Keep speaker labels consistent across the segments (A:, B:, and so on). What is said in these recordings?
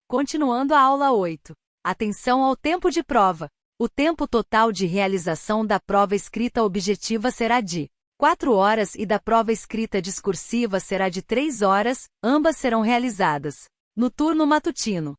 A: Continuando a aula 8. Atenção ao tempo de prova. O tempo total de realização da prova escrita objetiva será de 4 horas e da prova escrita discursiva será de 3 horas, ambas serão realizadas no turno matutino.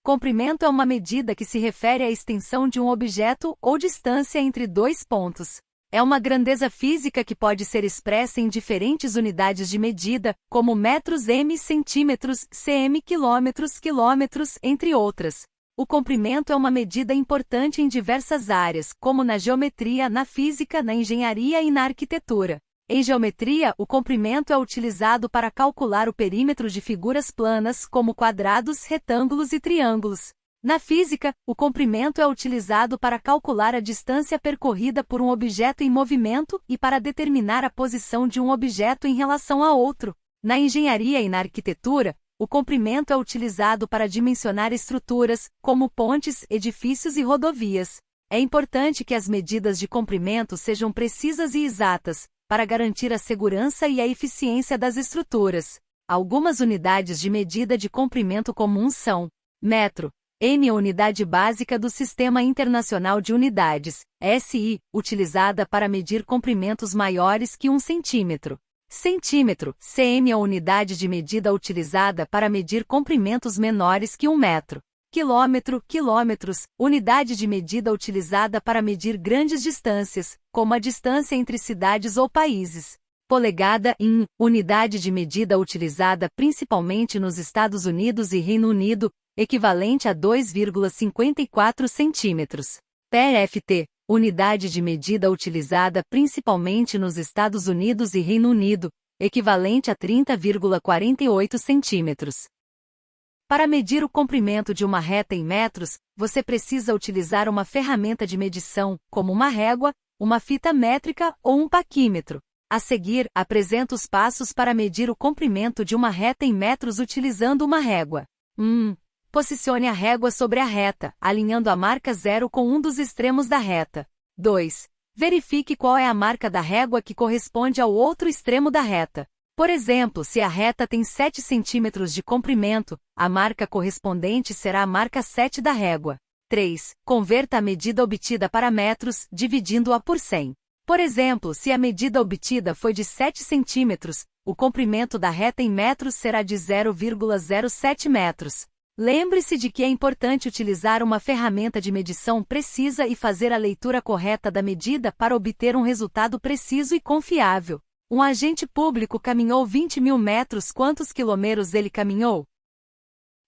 A: Comprimento é uma medida que se refere à extensão de um objeto ou distância entre dois pontos. É uma grandeza física que pode ser expressa em diferentes unidades de medida, como metros, m, centímetros, cm, quilômetros, quilômetros, entre outras. O comprimento é uma medida importante em diversas áreas, como na geometria, na física, na engenharia e na arquitetura. Em geometria, o comprimento é utilizado para calcular o perímetro de figuras planas, como quadrados, retângulos e triângulos. Na física, o comprimento é utilizado para calcular a distância percorrida por um objeto em movimento e para determinar a posição de um objeto em relação a outro. Na engenharia e na arquitetura, o comprimento é utilizado para dimensionar estruturas, como pontes, edifícios e rodovias. É importante que as medidas de comprimento sejam precisas e exatas, para garantir a segurança e a eficiência das estruturas. Algumas unidades de medida de comprimento comuns são metro. M é a unidade básica do Sistema Internacional de Unidades, SI, utilizada para medir comprimentos maiores que 1 centímetro. Centímetro, cm é a unidade de medida utilizada para medir comprimentos menores que 1 metro. Quilômetro, quilômetros, unidade de medida utilizada para medir grandes distâncias, como a distância entre cidades ou países. Polegada, in, unidade de medida utilizada principalmente nos Estados Unidos e Reino Unido, equivalente a 2,54 centímetros. PFT, unidade de medida utilizada principalmente nos Estados Unidos e Reino Unido, equivalente a 30,48 centímetros. Para medir o comprimento de uma reta em metros, você precisa utilizar uma ferramenta de medição, como uma régua, uma fita métrica ou um paquímetro. A seguir, apresento os passos para medir o comprimento de uma reta em metros utilizando uma régua. 1. Posicione a régua sobre a reta, alinhando a marca 0 com um dos extremos da reta. 2. Verifique qual é a marca da régua que corresponde ao outro extremo da reta. Por exemplo, se a reta tem 7 cm de comprimento, a marca correspondente será a marca 7 da régua. 3. Converta a medida obtida para metros, dividindo-a por 100. Por exemplo, se a medida obtida foi de 7 cm, o comprimento da reta em metros será de 0,07 metros. Lembre-se de que é importante utilizar uma ferramenta de medição precisa e fazer a leitura correta da medida para obter um resultado preciso e confiável. Um agente público caminhou 20.000 metros. Quantos quilômetros ele caminhou?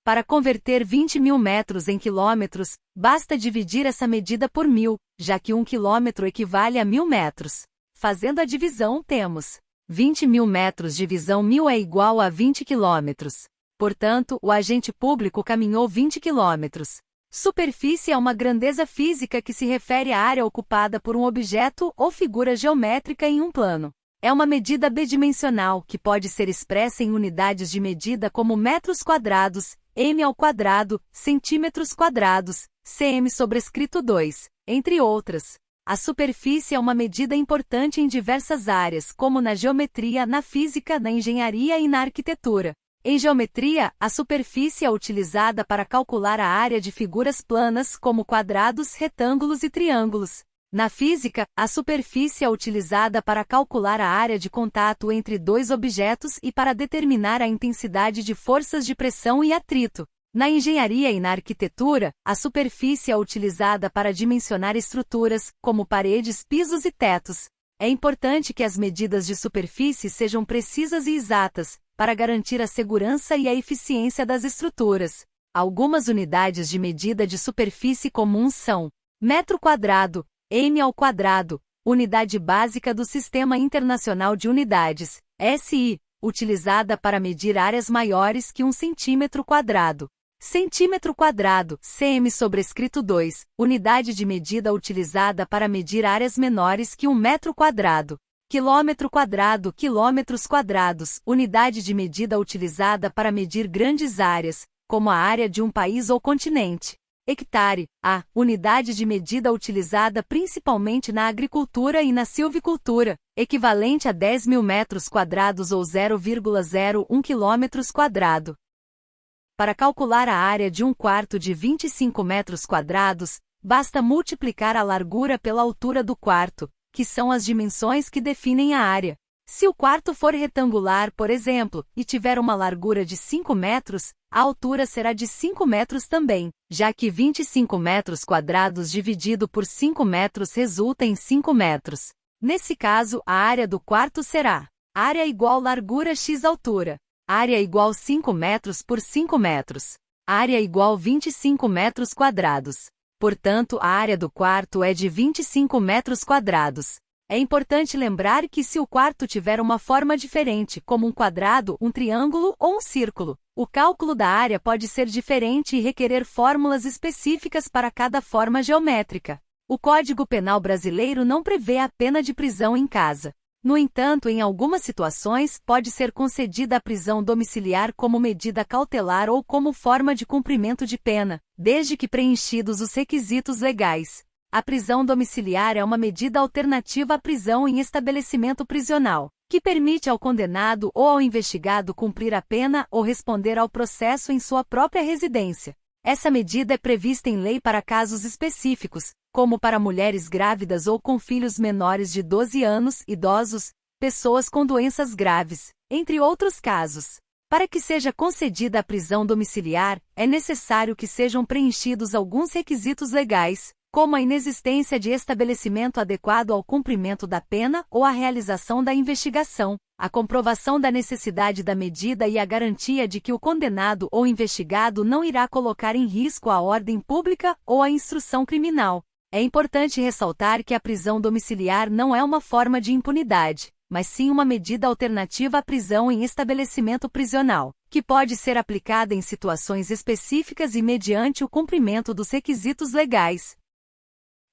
A: Para converter 20.000 metros em quilômetros, basta dividir essa medida por 1.000, já que 1 quilômetro equivale a 1.000 metros. Fazendo a divisão, temos 20.000 metros divisão 1.000 é igual a 20 quilômetros. Portanto, o agente público caminhou 20 quilômetros. Superfície é uma grandeza física que se refere à área ocupada por um objeto ou figura geométrica em um plano. É uma medida bidimensional que pode ser expressa em unidades de medida como metros quadrados, m ao quadrado, centímetros quadrados, cm sobrescrito 2, entre outras. A superfície é uma medida importante em diversas áreas, como na geometria, na física, na engenharia e na arquitetura. Em geometria, a superfície é utilizada para calcular a área de figuras planas, como quadrados, retângulos e triângulos. Na física, a superfície é utilizada para calcular a área de contato entre dois objetos e para determinar a intensidade de forças de pressão e atrito. Na engenharia e na arquitetura, a superfície é utilizada para dimensionar estruturas, como paredes, pisos e tetos. É importante que as medidas de superfície sejam precisas e exatas, para garantir a segurança e a eficiência das estruturas. Algumas unidades de medida de superfície comuns são metro quadrado, m ao quadrado, unidade básica do Sistema Internacional de Unidades, SI, utilizada para medir áreas maiores que 1 centímetro quadrado. Centímetro quadrado, cm sobrescrito 2, unidade de medida utilizada para medir áreas menores que 1 metro quadrado. Quilômetro quadrado, quilômetros quadrados, unidade de medida utilizada para medir grandes áreas, como a área de um país ou continente. Hectare, a unidade de medida utilizada principalmente na agricultura e na silvicultura, equivalente a 10.000 metros quadrados ou 0,01 quilômetros quadrado. Para calcular a área de um quarto de 25 metros quadrados, basta multiplicar a largura pela altura do quarto, que são as dimensões que definem a área. Se o quarto for retangular, por exemplo, e tiver uma largura de 5 metros, a altura será de 5 metros também, já que 25 metros quadrados dividido por 5 metros resulta em 5 metros. Nesse caso, a área do quarto será área igual largura x altura, área igual 5 metros por 5 metros, área igual 25 metros quadrados. Portanto, a área do quarto é de 25 metros quadrados. É importante lembrar que se o quarto tiver uma forma diferente, como um quadrado, um triângulo ou um círculo, o cálculo da área pode ser diferente e requerer fórmulas específicas para cada forma geométrica. O Código Penal brasileiro não prevê a pena de prisão em casa. No entanto, em algumas situações, pode ser concedida a prisão domiciliar como medida cautelar ou como forma de cumprimento de pena, desde que preenchidos os requisitos legais. A prisão domiciliar é uma medida alternativa à prisão em estabelecimento prisional, que permite ao condenado ou ao investigado cumprir a pena ou responder ao processo em sua própria residência. Essa medida é prevista em lei para casos específicos, como para mulheres grávidas ou com filhos menores de 12 anos, idosos, pessoas com doenças graves, entre outros casos. Para que seja concedida a prisão domiciliar, é necessário que sejam preenchidos alguns requisitos legais, como a inexistência de estabelecimento adequado ao cumprimento da pena ou a realização da investigação, a comprovação da necessidade da medida e a garantia de que o condenado ou investigado não irá colocar em risco a ordem pública ou a instrução criminal. É importante ressaltar que a prisão domiciliar não é uma forma de impunidade, mas sim uma medida alternativa à prisão em estabelecimento prisional, que pode ser aplicada em situações específicas e mediante o cumprimento dos requisitos legais.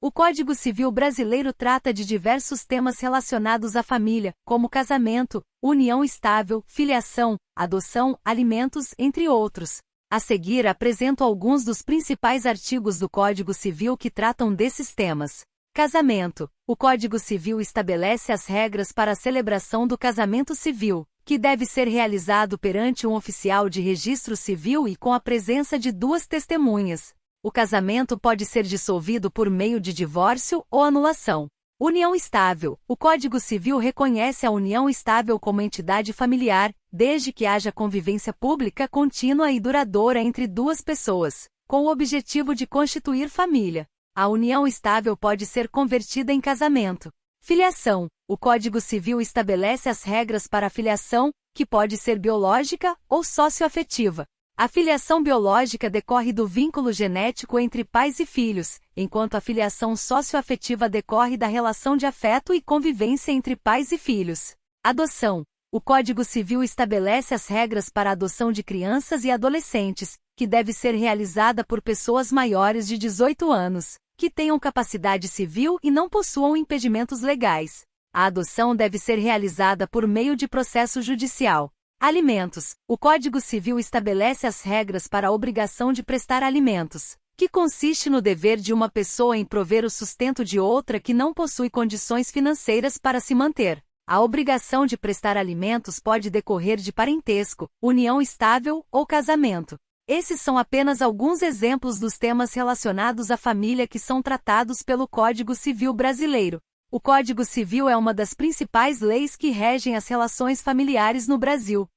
A: O Código Civil brasileiro trata de diversos temas relacionados à família, como casamento, união estável, filiação, adoção, alimentos, entre outros. A seguir apresento alguns dos principais artigos do Código Civil que tratam desses temas. Casamento. O Código Civil estabelece as regras para a celebração do casamento civil, que deve ser realizado perante um oficial de registro civil e com a presença de 2 testemunhas. O casamento pode ser dissolvido por meio de divórcio ou anulação. União estável. O Código Civil reconhece a união estável como entidade familiar, desde que haja convivência pública contínua e duradoura entre 2 pessoas, com o objetivo de constituir família. A união estável pode ser convertida em casamento. Filiação. O Código Civil estabelece as regras para a filiação, que pode ser biológica ou socioafetiva. A filiação biológica decorre do vínculo genético entre pais e filhos, enquanto a filiação socioafetiva decorre da relação de afeto e convivência entre pais e filhos. Adoção. O Código Civil estabelece as regras para a adoção de crianças e adolescentes, que deve ser realizada por pessoas maiores de 18 anos, que tenham capacidade civil e não possuam impedimentos legais. A adoção deve ser realizada por meio de processo judicial. Alimentos. O Código Civil estabelece as regras para a obrigação de prestar alimentos, que consiste no dever de uma pessoa em prover o sustento de outra que não possui condições financeiras para se manter. A obrigação de prestar alimentos pode decorrer de parentesco, união estável ou casamento. Esses são apenas alguns exemplos dos temas relacionados à família que são tratados pelo Código Civil brasileiro. O Código Civil é uma das principais leis que regem as relações familiares no Brasil.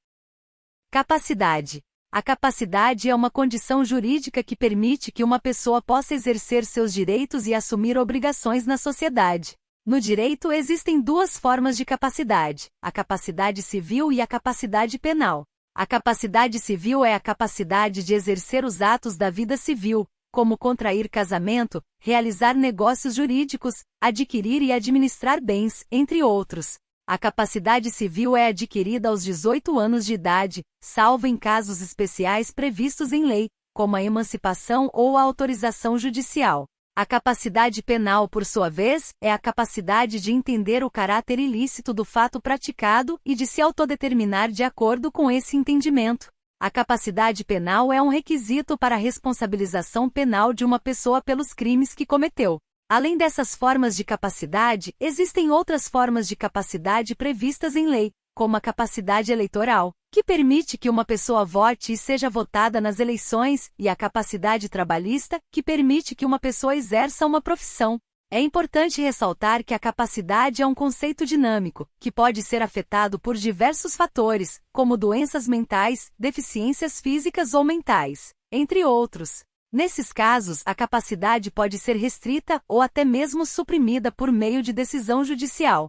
A: Capacidade. A capacidade é uma condição jurídica que permite que uma pessoa possa exercer seus direitos e assumir obrigações na sociedade. No direito existem 2 formas de capacidade: a capacidade civil e a capacidade penal. A capacidade civil é a capacidade de exercer os atos da vida civil, como contrair casamento, realizar negócios jurídicos, adquirir e administrar bens, entre outros. A capacidade civil é adquirida aos 18 anos de idade, salvo em casos especiais previstos em lei, como a emancipação ou a autorização judicial. A capacidade penal, por sua vez, é a capacidade de entender o caráter ilícito do fato praticado e de se autodeterminar de acordo com esse entendimento. A capacidade penal é um requisito para a responsabilização penal de uma pessoa pelos crimes que cometeu. Além dessas formas de capacidade, existem outras formas de capacidade previstas em lei, como a capacidade eleitoral, que permite que uma pessoa vote e seja votada nas eleições, e a capacidade trabalhista, que permite que uma pessoa exerça uma profissão. É importante ressaltar que a capacidade é um conceito dinâmico, que pode ser afetado por diversos fatores, como doenças mentais, deficiências físicas ou mentais, entre outros. Nesses casos, a capacidade pode ser restrita ou até mesmo suprimida por meio de decisão judicial.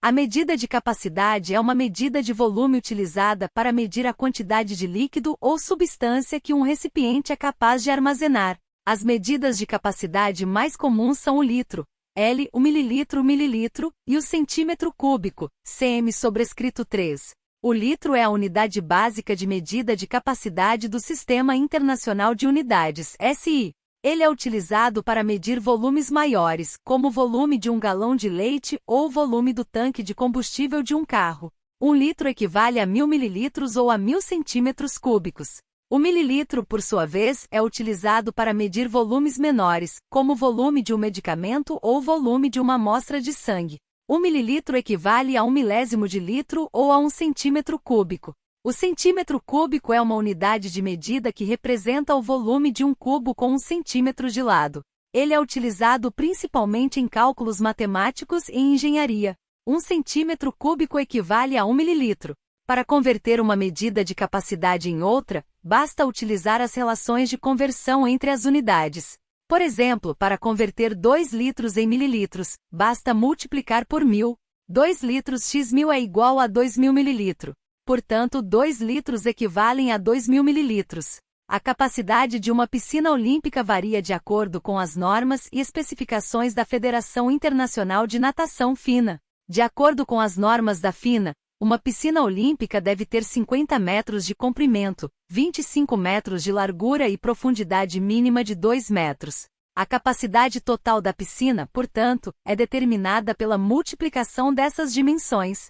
A: A medida de capacidade é uma medida de volume utilizada para medir a quantidade de líquido ou substância que um recipiente é capaz de armazenar. As medidas de capacidade mais comuns são o litro, L, o mililitro, e o centímetro cúbico, cm sobrescrito 3. O litro é a unidade básica de medida de capacidade do Sistema Internacional de Unidades, SI. Ele é utilizado para medir volumes maiores, como o volume de um galão de leite ou o volume do tanque de combustível de um carro. 1 litro equivale a 1000 mililitros ou a 1000 centímetros cúbicos. O mililitro, por sua vez, é utilizado para medir volumes menores, como o volume de um medicamento ou o volume de uma amostra de sangue. 1 mililitro equivale a 1 milésimo de litro ou a 1 centímetro cúbico. O centímetro cúbico é uma unidade de medida que representa o volume de um cubo com 1 centímetro de lado. Ele é utilizado principalmente em cálculos matemáticos e engenharia. 1 centímetro cúbico equivale a 1 mililitro. Para converter uma medida de capacidade em outra, basta utilizar as relações de conversão entre as unidades. Por exemplo, para converter 2 litros em mililitros, basta multiplicar por 1000. 2 litros x 1000 é igual a 2000 mililitros. Portanto, 2 litros equivalem a 2000 mililitros. A capacidade de uma piscina olímpica varia de acordo com as normas e especificações da Federação Internacional de Natação FINA. De acordo com as normas da FINA, uma piscina olímpica deve ter 50 metros de comprimento, 25 metros de largura e profundidade mínima de 2 metros. A capacidade total da piscina, portanto, é determinada pela multiplicação dessas dimensões.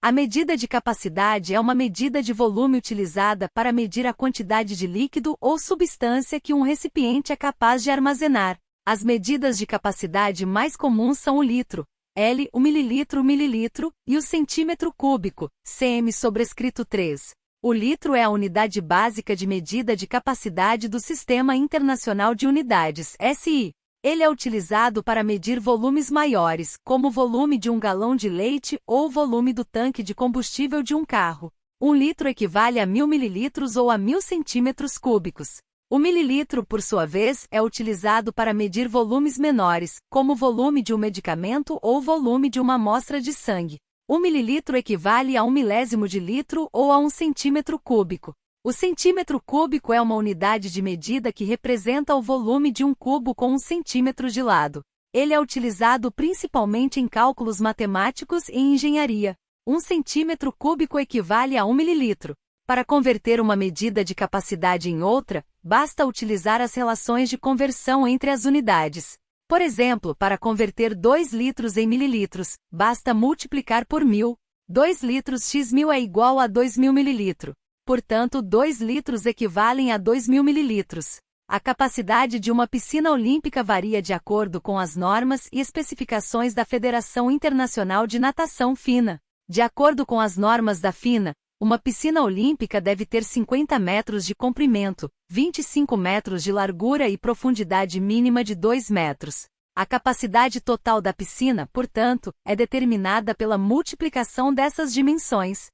A: A medida de capacidade é uma medida de volume utilizada para medir a quantidade de líquido ou substância que um recipiente é capaz de armazenar. As medidas de capacidade mais comuns são o litro, L, o mililitro, e o centímetro cúbico, cm sobrescrito 3. O litro é a unidade básica de medida de capacidade do Sistema Internacional de Unidades, SI. Ele é utilizado para medir volumes maiores, como o volume de um galão de leite ou o volume do tanque de combustível de um carro. 1 litro equivale a 1000 mililitros ou a 1000 centímetros cúbicos. O mililitro, por sua vez, é utilizado para medir volumes menores, como o volume de um medicamento ou o volume de uma amostra de sangue. 1 mililitro equivale a 1 milésimo de litro ou a 1 centímetro cúbico. O centímetro cúbico é uma unidade de medida que representa o volume de um cubo com 1 centímetro de lado. Ele é utilizado principalmente em cálculos matemáticos e engenharia. 1 centímetro cúbico equivale a 1 mililitro. Para converter uma medida de capacidade em outra, basta utilizar as relações de conversão entre as unidades. Por exemplo, para converter 2 litros em mililitros, basta multiplicar por 1000. 2 litros x 1000 é igual a 2000 mililitros. Portanto, 2 litros equivalem a 2000 mililitros. A capacidade de uma piscina olímpica varia de acordo com as normas e especificações da Federação Internacional de Natação FINA. De acordo com as normas da FINA, uma piscina olímpica deve ter 50 metros de comprimento, 25 metros de largura e profundidade mínima de 2 metros. A capacidade total da piscina, portanto, é determinada pela multiplicação dessas dimensões.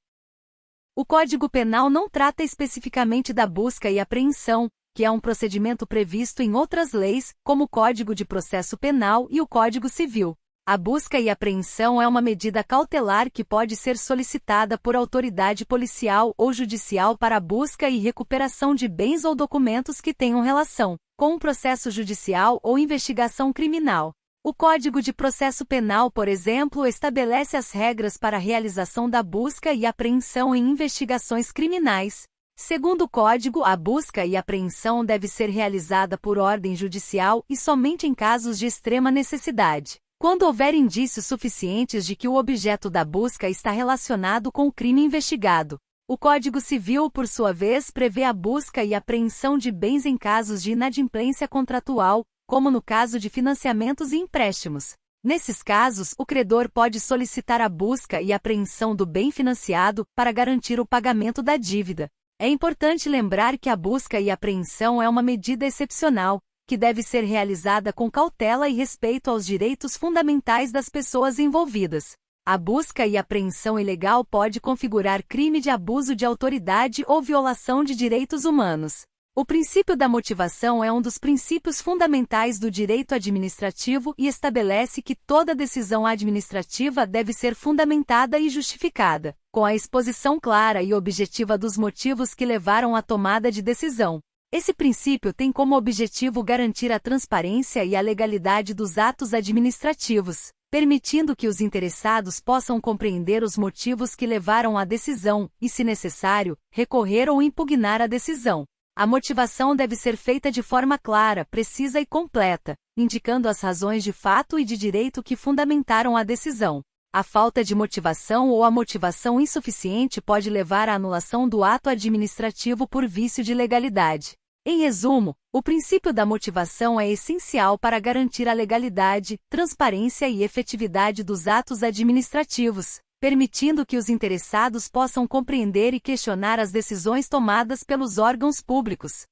A: O Código Penal não trata especificamente da busca e apreensão, que é um procedimento previsto em outras leis, como o Código de Processo Penal e o Código Civil. A busca e apreensão é uma medida cautelar que pode ser solicitada por autoridade policial ou judicial para a busca e recuperação de bens ou documentos que tenham relação com um processo judicial ou investigação criminal. O Código de Processo Penal, por exemplo, estabelece as regras para a realização da busca e apreensão em investigações criminais. Segundo o Código, a busca e apreensão deve ser realizada por ordem judicial e somente em casos de extrema necessidade, quando houver indícios suficientes de que o objeto da busca está relacionado com o crime investigado. O Código Civil, por sua vez, prevê a busca e apreensão de bens em casos de inadimplência contratual, como no caso de financiamentos e empréstimos. Nesses casos, o credor pode solicitar a busca e apreensão do bem financiado para garantir o pagamento da dívida. É importante lembrar que a busca e apreensão é uma medida excepcional, que deve ser realizada com cautela e respeito aos direitos fundamentais das pessoas envolvidas. A busca e apreensão ilegal pode configurar crime de abuso de autoridade ou violação de direitos humanos. O princípio da motivação é um dos princípios fundamentais do direito administrativo e estabelece que toda decisão administrativa deve ser fundamentada e justificada, com a exposição clara e objetiva dos motivos que levaram à tomada de decisão. Esse princípio tem como objetivo garantir a transparência e a legalidade dos atos administrativos, permitindo que os interessados possam compreender os motivos que levaram à decisão e, se necessário, recorrer ou impugnar a decisão. A motivação deve ser feita de forma clara, precisa e completa, indicando as razões de fato e de direito que fundamentaram a decisão. A falta de motivação ou a motivação insuficiente pode levar à anulação do ato administrativo por vício de legalidade. Em resumo, o princípio da motivação é essencial para garantir a legalidade, transparência e efetividade dos atos administrativos, permitindo que os interessados possam compreender e questionar as decisões tomadas pelos órgãos públicos.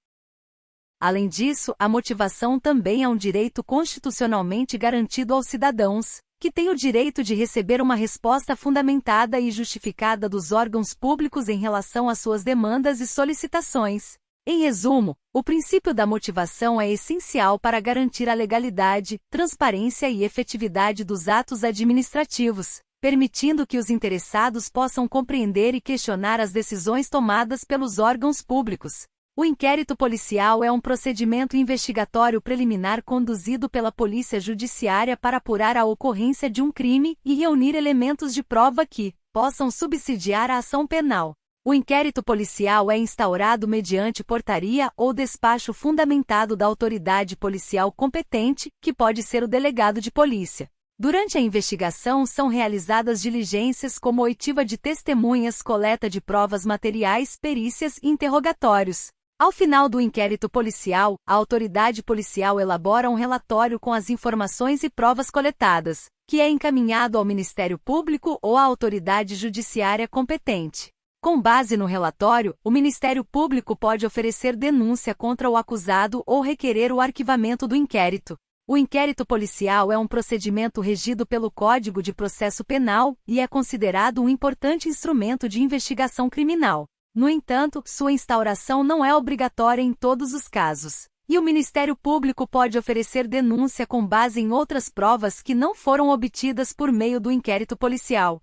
A: Além disso, a motivação também é um direito constitucionalmente garantido aos cidadãos, que têm o direito de receber uma resposta fundamentada e justificada dos órgãos públicos em relação às suas demandas e solicitações. Em resumo, o princípio da motivação é essencial para garantir a legalidade, transparência e efetividade dos atos administrativos, permitindo que os interessados possam compreender e questionar as decisões tomadas pelos órgãos públicos. O inquérito policial é um procedimento investigatório preliminar conduzido pela Polícia Judiciária para apurar a ocorrência de um crime e reunir elementos de prova que possam subsidiar a ação penal. O inquérito policial é instaurado mediante portaria ou despacho fundamentado da autoridade policial competente, que pode ser o delegado de polícia. Durante a investigação são realizadas diligências como oitiva de testemunhas, coleta de provas materiais, perícias e interrogatórios. Ao final do inquérito policial, a autoridade policial elabora um relatório com as informações e provas coletadas, que é encaminhado ao Ministério Público ou à autoridade judiciária competente. Com base no relatório, o Ministério Público pode oferecer denúncia contra o acusado ou requerer o arquivamento do inquérito. O inquérito policial é um procedimento regido pelo Código de Processo Penal e é considerado um importante instrumento de investigação criminal. No entanto, sua instauração não é obrigatória em todos os casos, e o Ministério Público pode oferecer denúncia com base em outras provas que não foram obtidas por meio do inquérito policial.